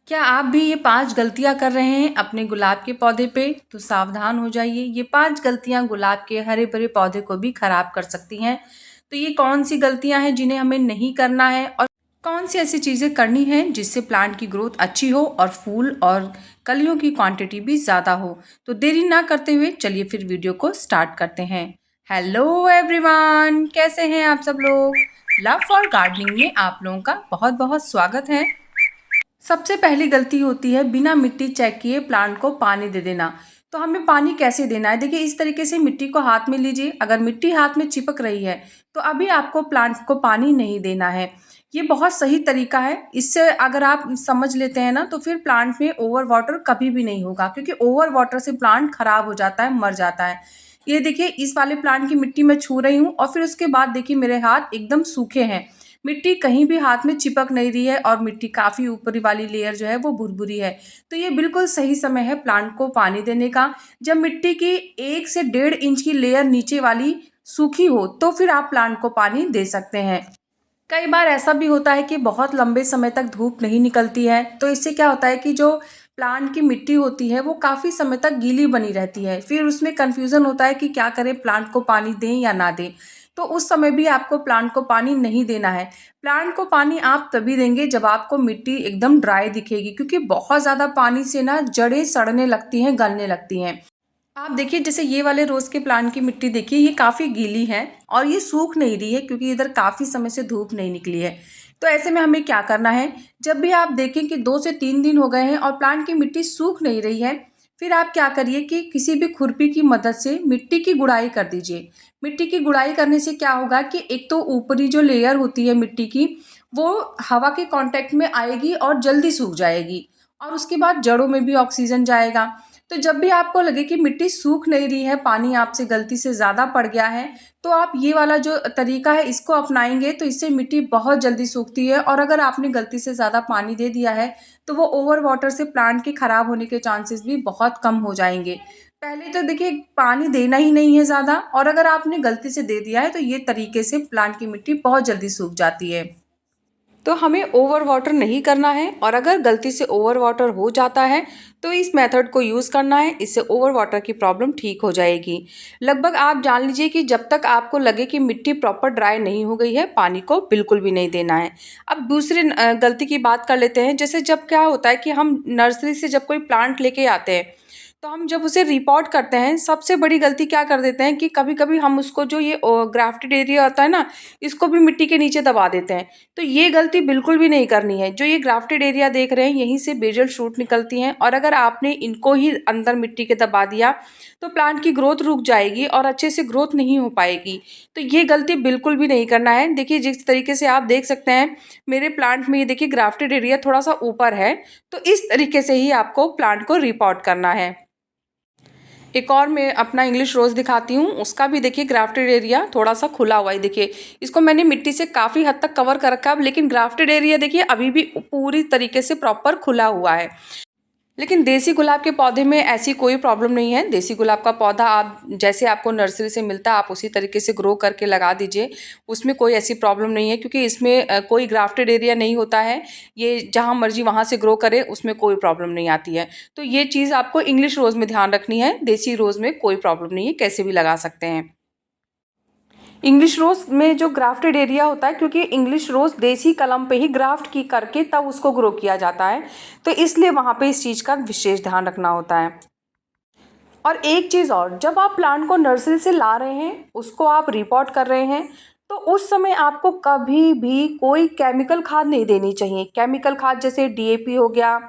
क्या आप भी ये 5 गलतियाँ कर रहे हैं अपने गुलाब के पौधे पे? तो सावधान हो जाइए, ये 5 गलतियाँ गुलाब के हरे-भरे पौधे को भी खराब कर सकती हैं। तो ये कौन-सी गलतियाँ हैं जिन्हें हमें नहीं करना है और कौन-सी ऐसी चीज़ें करनी हैं जिससे प्लांट की ग्रोथ अच्छी हो और फूल और कलियों की क्वांटिटी भी ज़्यादा हो? तो देरी ना करते हुए चलिए फिर वीडियो को स्टार्ट करते हैं। हेलो एवरीवन, कैसे हैं आप सब लोग? लव फॉर गार्डनिंग में आप लोगों का बहुत-बहुत स्वागत है। सबसे पहली गलती होती है बिना मिट्टी चेक किए प्लांट को पानी दे देना। तो हमें पानी कैसे देना है? देखिए, इस तरीके से मिट्टी को हाथ में लीजिए। अगर मिट्टी हाथ में चिपक रही है तो अभी आपको प्लांट को पानी नहीं देना है। ये बहुत सही तरीका है। इससे अगर आप समझ लेते हैं ना तो फिर प्लांट में ओवर वाटर कभी भी नहीं होगा, क्योंकि ओवर वाटर से प्लांट खराब हो जाता है, मर जाता है। ये देखिए, इस वाले प्लांट की मिट्टी मैं छू रही हूँ और फिर उसके बाद देखिए मेरे हाथ एकदम सूखे हैं। मिट्टी कहीं भी हाथ में चिपक नहीं रही है और मिट्टी काफ़ी ऊपरी वाली लेयर जो है वो भुरभुरी है। तो ये बिल्कुल सही समय है प्लांट को पानी देने का। जब मिट्टी की 1 से 1.5 इंच की लेयर नीचे वाली सूखी हो तो फिर आप प्लांट को पानी दे सकते हैं। कई बार ऐसा भी होता है कि बहुत लंबे समय तक धूप नहीं निकलती है, तो इससे क्या होता है कि जो प्लांट की मिट्टी होती है वो काफ़ी समय तक गीली बनी रहती है। फिर उसमें कन्फ्यूज़न होता है कि क्या करें, प्लांट को पानी दें या ना दें। तो उस समय भी आपको प्लांट को पानी नहीं देना है। प्लांट को पानी आप तभी देंगे जब आपको मिट्टी एकदम ड्राई दिखेगी, क्योंकि बहुत ज़्यादा पानी से ना जड़ें सड़ने लगती हैं, गलने लगती हैं। आप देखिए, जैसे ये वाले रोज़ के प्लांट की मिट्टी देखिए, ये काफ़ी गीली है और ये सूख नहीं रही है, क्योंकि इधर काफ़ी समय से धूप नहीं निकली है। तो ऐसे में हमें क्या करना है, जब भी आप देखें कि 2 से 3 दिन हो गए हैं और प्लांट की मिट्टी सूख नहीं रही है, फिर आप क्या करिए कि किसी भी खुरपी की मदद से मिट्टी की गुड़ाई कर दीजिए। मिट्टी की गुड़ाई करने से क्या होगा कि एक तो ऊपरी जो लेयर होती है मिट्टी की, वो हवा के कांटेक्ट में आएगी और जल्दी सूख जाएगी और उसके बाद जड़ों में भी ऑक्सीजन जाएगा। तो जब भी आपको लगे कि मिट्टी सूख नहीं रही है, पानी आपसे गलती से ज़्यादा पड़ गया है, तो आप ये वाला जो तरीका है इसको अपनाएँगे तो इससे मिट्टी बहुत जल्दी सूखती है। और अगर आपने गलती से ज़्यादा पानी दे दिया है, तो वो ओवर वाटर से प्लांट के खराब होने के चांसेस भी बहुत कम हो जाएँगे। पहले तो देखिए, पानी देना ही नहीं है ज़्यादा, और अगर आपने गलती से दे दिया है तो ये तरीके से प्लांट की मिट्टी बहुत जल्दी सूख जाती है। तो हमें ओवर वाटर नहीं करना है, और अगर गलती से ओवर वाटर हो जाता है तो इस मेथड को यूज़ करना है। इससे ओवर वाटर की प्रॉब्लम ठीक हो जाएगी। लगभग आप जान लीजिए कि जब तक आपको लगे कि मिट्टी प्रॉपर ड्राई नहीं हो गई है, पानी को बिल्कुल भी नहीं देना है। अब दूसरी गलती की बात कर लेते हैं। जैसे जब क्या होता है कि हम नर्सरी से जब कोई प्लांट लेके आते हैं, तो हम जब उसे रिपोर्ट करते हैं, सबसे बड़ी गलती क्या कर देते हैं कि कभी-कभी हम उसको जो ये ग्राफ्टेड एरिया होता है ना, इसको भी मिट्टी के नीचे दबा देते हैं। तो ये गलती बिल्कुल भी नहीं करनी है। जो ये ग्राफ्टेड एरिया देख रहे हैं, यहीं से बेजल शूट निकलती हैं, और अगर आपने इनको ही अंदर मिट्टी के दबा दिया तो प्लांट की ग्रोथ रुक जाएगी और अच्छे से ग्रोथ नहीं हो पाएगी। तो ये गलती बिल्कुल भी नहीं करना है। देखिए, जिस तरीके से आप देख सकते हैं मेरे प्लांट में, ये देखिए ग्राफ्टेड एरिया थोड़ा-सा ऊपर है, तो इस तरीके से ही आपको प्लांट को रिपोर्ट करना है। एक और मैं अपना इंग्लिश रोज़ दिखाती हूँ, उसका भी देखिए ग्राफ्टेड एरिया थोड़ा-सा खुला हुआ है। देखिए, इसको मैंने मिट्टी से काफ़ी हद तक कवर कर रखा है, लेकिन ग्राफ्टेड एरिया देखिए अभी भी पूरी तरीके से प्रॉपर खुला हुआ है। लेकिन देसी गुलाब के पौधे में ऐसी कोई प्रॉब्लम नहीं है। देसी गुलाब का पौधा आप जैसे आपको नर्सरी से मिलता है, आप उसी तरीके से ग्रो करके लगा दीजिए। उसमें कोई ऐसी प्रॉब्लम नहीं है, क्योंकि इसमें कोई ग्राफ्टेड एरिया नहीं होता है। ये जहाँ मर्जी वहाँ से ग्रो करे, उसमें कोई प्रॉब्लम नहीं आती है। तो ये चीज़ आपको इंग्लिश रोज़ में ध्यान रखनी है। देसी रोज़ में कोई प्रॉब्लम नहीं है, कैसे भी लगा सकते हैं। इंग्लिश रोज़ में जो ग्राफ्टेड एरिया होता है, क्योंकि इंग्लिश रोज़ देसी कलम पे ही ग्राफ्ट की करके तब उसको ग्रो किया जाता है, तो इसलिए वहाँ पे इस चीज़ का विशेष ध्यान रखना होता है। और एक चीज़ और, जब आप प्लांट को नर्सरी से ला रहे हैं, उसको आप रिपोर्ट कर रहे हैं, तो उस समय आपको कभी भी कोई केमिकल खाद नहीं देनी चाहिए। केमिकल खाद जैसे डीएपी हो गया,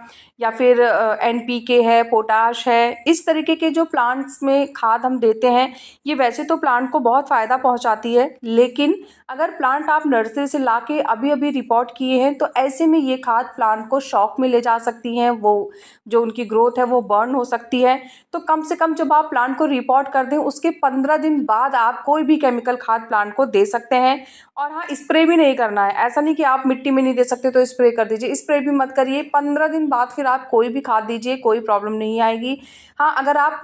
या फिर एनपीके है, पोटाश है, इस तरीके के जो प्लांट्स में खाद हम देते हैं, ये वैसे तो प्लांट को बहुत फ़ायदा पहुंचाती है, लेकिन अगर प्लांट आप नर्सरी से ला के अभी अभी रिपोर्ट किए हैं, तो ऐसे में ये खाद प्लांट को शॉक में ले जा सकती हैं। वो जो उनकी ग्रोथ है वो बर्न हो सकती है। तो कम से कम जब आप प्लांट को रिपोर्ट कर दें, उसके 15 दिन बाद आप कोई भी केमिकल खाद प्लांट को दे सकते हैं। और हाँ, स्प्रे भी नहीं करना है। ऐसा नहीं कि आप मिट्टी में नहीं दे सकते तो स्प्रे कर दीजिए, स्प्रे भी मत करिए। 15 दिन बाद फिर आप कोई भी खाद दीजिए, कोई प्रॉब्लम नहीं आएगी। हाँ, अगर आप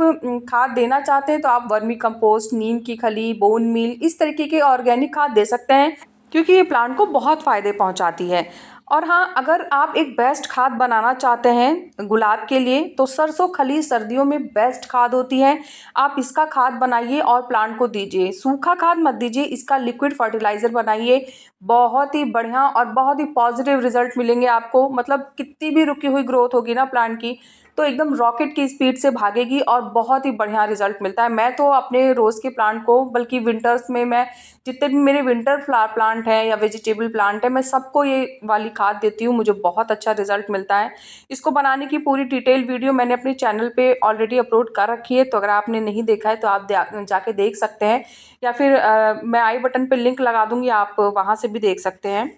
खाद देना चाहते हैं तो आप वर्मी कंपोस्ट, नीम की खली, बोन मील, इस तरीके के ऑर्गेनिक खाद दे सकते हैं, क्योंकि ये प्लांट को बहुत फ़ायदे पहुंचाती है। और हाँ, अगर आप एक बेस्ट खाद बनाना चाहते हैं गुलाब के लिए तो सरसों खली सर्दियों में बेस्ट खाद होती है। आप इसका खाद बनाइए और प्लांट को दीजिए। सूखा खाद मत दीजिए, इसका लिक्विड फर्टिलाइज़र बनाइए। बहुत ही बढ़िया और बहुत ही पॉजिटिव रिजल्ट मिलेंगे आपको। मतलब कितनी भी रुकी हुई ग्रोथ होगी ना प्लांट की, तो एकदम रॉकेट की स्पीड से भागेगी और बहुत ही बढ़िया रिजल्ट मिलता है। मैं तो अपने रोज़ के प्लांट को, बल्कि विंटर्स में मैं जितने भी मेरे विंटर फ्लावर प्लांट हैं या वेजिटेबल प्लांट है, मैं सबको ये वाली खाद देती हूँ। मुझे बहुत अच्छा रिजल्ट मिलता है। इसको बनाने की पूरी डिटेल वीडियो मैंने अपने चैनल पे ऑलरेडी अपलोड कर रखी है, तो अगर आपने नहीं देखा है तो आप जाके देख सकते हैं, या फिर मैं आई बटन पे लिंक लगा दूंगी, आप वहाँ से भी देख सकते हैं।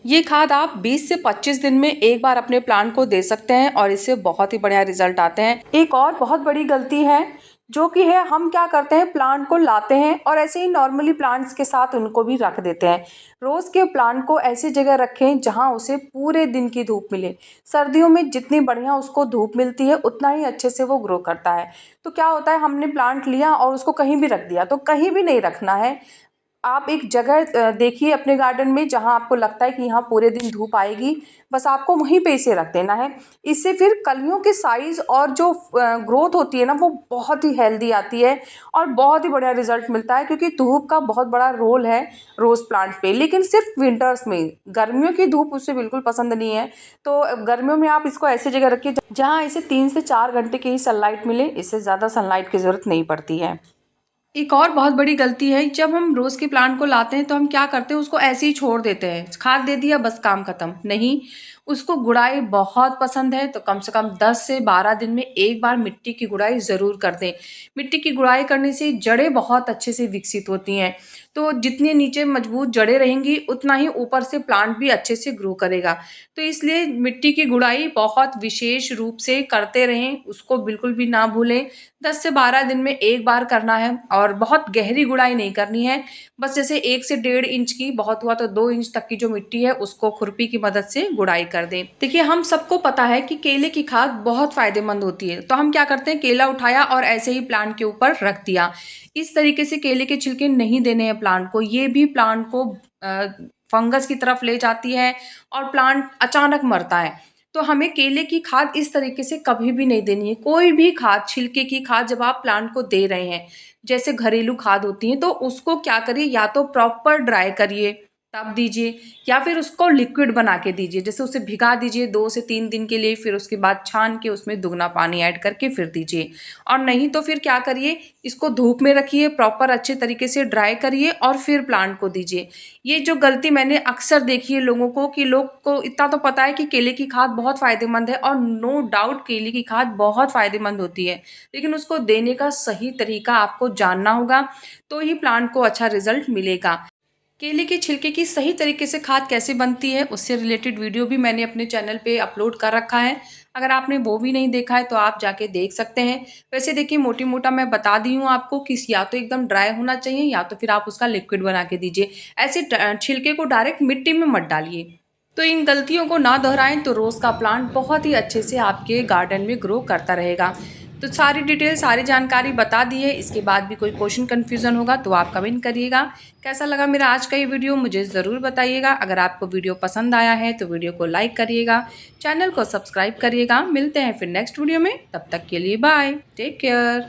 ये खाद आप 20 से 25 दिन में एक बार अपने प्लांट को दे सकते हैं और इससे बहुत ही बढ़िया रिजल्ट आते हैं। एक और बहुत बड़ी गलती है जो कि है, हम क्या करते हैं, प्लांट को लाते हैं और ऐसे ही नॉर्मली प्लांट्स के साथ उनको भी रख देते हैं। रोज़ के प्लांट को ऐसी जगह रखें जहां उसे पूरे दिन की धूप मिले। सर्दियों में जितनी बढ़िया उसको धूप मिलती है उतना ही अच्छे से वो ग्रो करता है। तो क्या होता है, हमने प्लांट लिया और उसको कहीं भी रख दिया, तो कहीं भी नहीं रखना है। आप एक जगह देखिए अपने गार्डन में जहां आपको लगता है कि यहाँ पूरे दिन धूप आएगी, बस आपको वहीं पे इसे रख देना है। इससे फिर कलियों के साइज़ और जो ग्रोथ होती है ना, वो बहुत ही हेल्दी आती है और बहुत ही बढ़िया रिजल्ट मिलता है, क्योंकि धूप का बहुत बड़ा रोल है रोज़ प्लांट पे। लेकिन सिर्फ विंटर्स में, गर्मियों की धूप उससे बिल्कुल पसंद नहीं है। तो गर्मियों में आप इसको ऐसी जगह रखिए जहाँ इसे 3 से 4 घंटे की ही सनलाइट मिले, इससे ज़्यादा सनलाइट की ज़रूरत नहीं पड़ती है। एक और बहुत बड़ी गलती है, जब हम रोज़ के प्लांट को लाते हैं तो हम क्या करते हैं, उसको ऐसे ही छोड़ देते हैं। खाद दे दिया, बस काम खत्म। नहीं, उसको गुड़ाई बहुत पसंद है, तो कम से कम 10 से 12 दिन में एक बार मिट्टी की गुड़ाई ज़रूर कर दें। मिट्टी की गुड़ाई करने से जड़ें बहुत अच्छे से विकसित होती हैं। तो जितनी नीचे मजबूत जड़ें रहेंगी उतना ही ऊपर से प्लांट भी अच्छे से ग्रो करेगा। तो इसलिए मिट्टी की गुड़ाई बहुत विशेष रूप से करते रहें, उसको बिल्कुल भी ना भूलें। 10 से 12 दिन में एक बार करना है और बहुत गहरी गुड़ाई नहीं करनी है। बस जैसे 1 से 1.5 इंच की, बहुत हुआ तो 2 इंच तक की जो मिट्टी है उसको खुरपी की मदद से गुड़ाई कर दें। देखिए, हम सबको पता है कि केले की खाद बहुत फायदेमंद होती है, तो हम क्या करते हैं, केला उठाया और ऐसे ही प्लांट के ऊपर रख दिया। इस तरीके से केले के छिलके नहीं देने हैं प्लांट को। ये भी प्लांट को फंगस की तरफ ले जाती है और प्लांट अचानक मरता है। तो हमें केले की खाद इस तरीके से कभी भी नहीं देनी है। कोई भी खाद, छिलके की खाद जब आप प्लांट को दे रहे हैं, जैसे घरेलू खाद होती है, तो उसको क्या करिए, या तो प्रॉपर ड्राई करिए तब दीजिए, या फिर उसको लिक्विड बना के दीजिए। जैसे उसे भिगा दीजिए 2 से 3 दिन के लिए, फिर उसके बाद छान के उसमें दुगना पानी ऐड करके फिर दीजिए। और नहीं तो फिर क्या करिए, इसको धूप में रखिए, प्रॉपर अच्छे तरीके से ड्राई करिए और फिर प्लांट को दीजिए। ये जो गलती मैंने अक्सर देखी है लोगों को, कि लोग को इतना तो पता है कि केले की खाद बहुत फ़ायदेमंद है, और नो डाउट केले की खाद बहुत फ़ायदेमंद होती है, लेकिन उसको देने का सही तरीका आपको जानना होगा, तो ही प्लांट को अच्छा रिजल्ट मिलेगा। केले के छिलके की सही तरीके से खाद कैसे बनती है, उससे रिलेटेड वीडियो भी मैंने अपने चैनल पे अपलोड कर रखा है। अगर आपने वो भी नहीं देखा है तो आप जाके देख सकते हैं। वैसे देखिए, मोटी मोटा मैं बता दी हूँ आपको कि या तो एकदम ड्राई होना चाहिए, या तो फिर आप उसका लिक्विड बना के दीजिए। ऐसे छिलके को डायरेक्ट मिट्टी में मत डालिए। तो इन गलतियों को ना दोहराएं तो रोज़ का प्लांट बहुत ही अच्छे से आपके गार्डन में ग्रो करता रहेगा। तो सारी डिटेल, सारी जानकारी बता दी है। इसके बाद भी कोई क्वेश्चन कन्फ्यूज़न होगा तो आप कमेंट करिएगा। कैसा लगा मेरा आज का ये वीडियो मुझे ज़रूर बताइएगा। अगर आपको वीडियो पसंद आया है तो वीडियो को लाइक करिएगा, चैनल को सब्सक्राइब करिएगा। मिलते हैं फिर नेक्स्ट वीडियो में, तब तक के लिए बाय, टेक केयर।